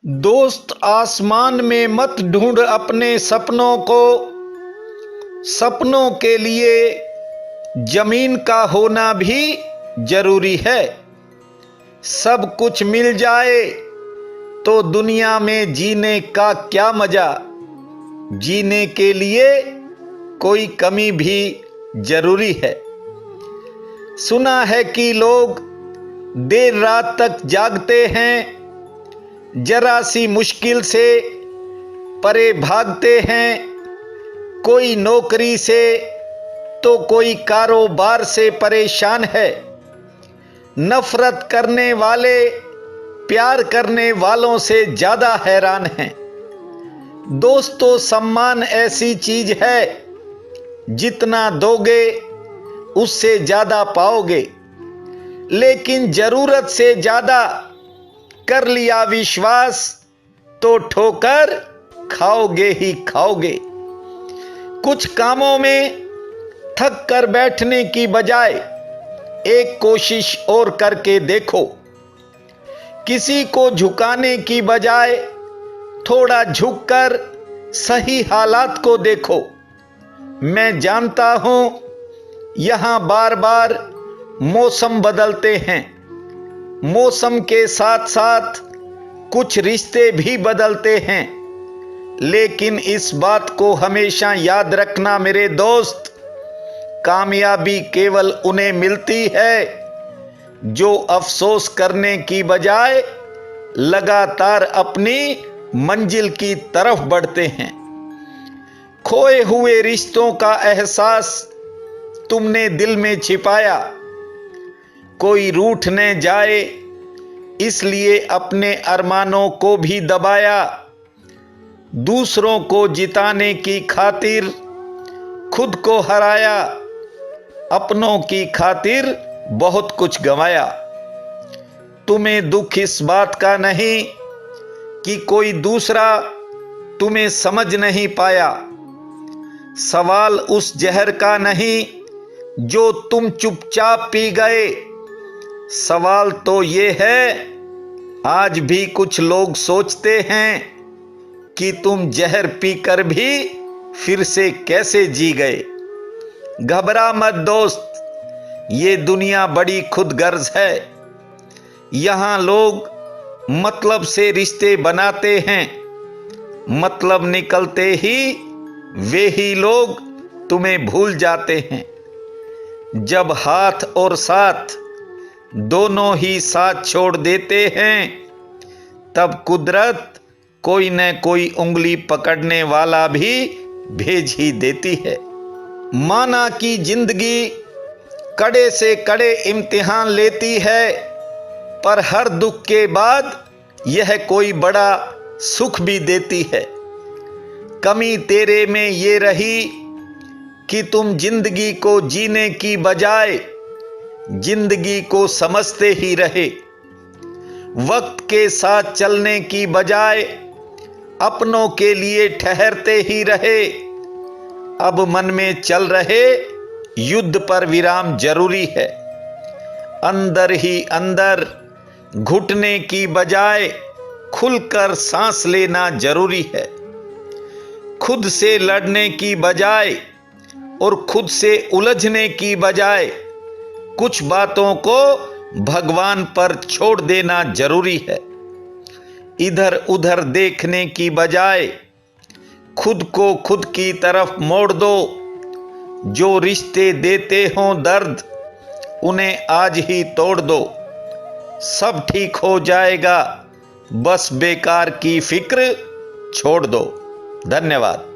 दोस्त, आसमान में मत ढूंढ अपने सपनों को। सपनों के लिए जमीन का होना भी जरूरी है। सब कुछ मिल जाए तो दुनिया में जीने का क्या मजा। जीने के लिए कोई कमी भी जरूरी है। सुना है कि लोग देर रात तक जागते हैं, जरा सी मुश्किल से परे भागते हैं। कोई नौकरी से तो कोई कारोबार से परेशान है। नफरत करने वाले प्यार करने वालों से ज्यादा हैरान हैं। दोस्तों, सम्मान ऐसी चीज है, जितना दोगे उससे ज्यादा पाओगे। लेकिन जरूरत से ज्यादा कर लिया विश्वास तो ठोकर खाओगे ही खाओगे। कुछ कामों में थक कर बैठने की बजाय एक कोशिश और करके देखो। किसी को झुकाने की बजाय थोड़ा झुककर सही हालात को देखो। मैं जानता हूं यहां बार बार मौसम बदलते हैं, मौसम के साथ साथ कुछ रिश्ते भी बदलते हैं। लेकिन इस बात को हमेशा याद रखना मेरे दोस्त, कामयाबी केवल उन्हें मिलती है जो अफसोस करने की बजाय लगातार अपनी मंजिल की तरफ बढ़ते हैं। खोए हुए रिश्तों का एहसास तुमने दिल में छिपाया। कोई रूठ न जाए इसलिए अपने अरमानों को भी दबाया। दूसरों को जिताने की खातिर खुद को हराया। अपनों की खातिर बहुत कुछ गंवाया। तुम्हें दुख इस बात का नहीं कि कोई दूसरा तुम्हें समझ नहीं पाया। सवाल उस जहर का नहीं जो तुम चुपचाप पी गए। सवाल तो ये है, आज भी कुछ लोग सोचते हैं कि तुम जहर पीकर भी फिर से कैसे जी गए। घबरा मत दोस्त, ये दुनिया बड़ी खुदगर्ज है। यहां लोग मतलब से रिश्ते बनाते हैं। मतलब निकलते ही वे ही लोग तुम्हें भूल जाते हैं। जब हाथ और साथ दोनों ही साथ छोड़ देते हैं, तब कुदरत कोई न कोई उंगली पकड़ने वाला भी भेज ही देती है। माना कि जिंदगी कड़े से कड़े इम्तिहान लेती है, पर हर दुख के बाद यह कोई बड़ा सुख भी देती है। कमी तेरे में ये रही कि तुम जिंदगी को जीने की बजाय जिंदगी को समझते ही रहे। वक्त के साथ चलने की बजाय अपनों के लिए ठहरते ही रहे। अब मन में चल रहे युद्ध पर विराम जरूरी है। अंदर ही अंदर घुटने की बजाय खुलकर सांस लेना जरूरी है। खुद से लड़ने की बजाय और खुद से उलझने की बजाय कुछ बातों को भगवान पर छोड़ देना जरूरी है। इधर उधर देखने की बजाय खुद को खुद की तरफ मोड़ दो। जो रिश्ते देते हों दर्द, उन्हें आज ही तोड़ दो। सब ठीक हो जाएगा, बस बेकार की फिक्र छोड़ दो। धन्यवाद।